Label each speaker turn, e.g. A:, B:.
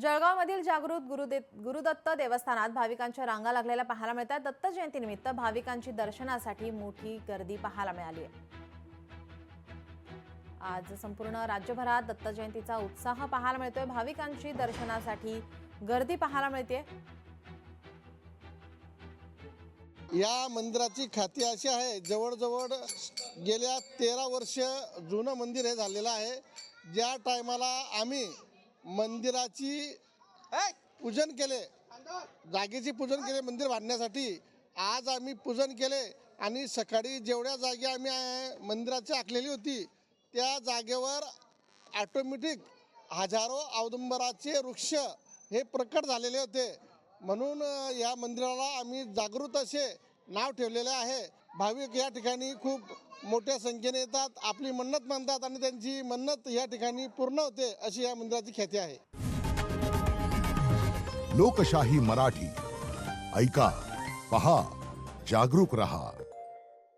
A: जळगावमधील जागृत गुरुदत्त देवस्थानात भाविकांच्या रांगा लागलेल्या पाहायला मिळतात। दत्त जयंतीनिमित्त भाविकांची दर्शनासाठी मोठी गर्दी पाहायला मिळाली आहे। आज संपूर्ण राज्यभरात दत्त जयंतीचा उत्साह पाहायला मिळतोय। भाविकांची दर्शनासाठी गर्दी पाहायला मिळते।
B: या मंदिराची ख्याती अशी आहे, जवळजवळ गेल्या 13 वर्ष जुनं मंदिर हे झालेलं आहे। ज्या टायमाला आम्ही मंदिराची पूजन केले, जागेची पूजन केले मंदिर बांधण्यासाठी, आज आम्ही पूजन केले आणि सकाळी जेवढ्या जागे आम्ही मंदिराची आखलेली होती त्या जागेवर ऑटोमॅटिक हजारो औदुंबराचे वृक्ष हे प्रकट झालेले होते। म्हणून या मंदिराला आम्ही जागृत असे नाव ठेवलेले आहे। भाविक या ठिकाणी खूप मोठ्या संख्येने येतात, आपली मन्नत मानतात आणि त्यांची मन्नत या ठिकाणी पूर्ण होते, अशी या मंदिराची ख्याती आहे।
C: लोकशाही मराठी ऐका, पहा, जागरूक रहा।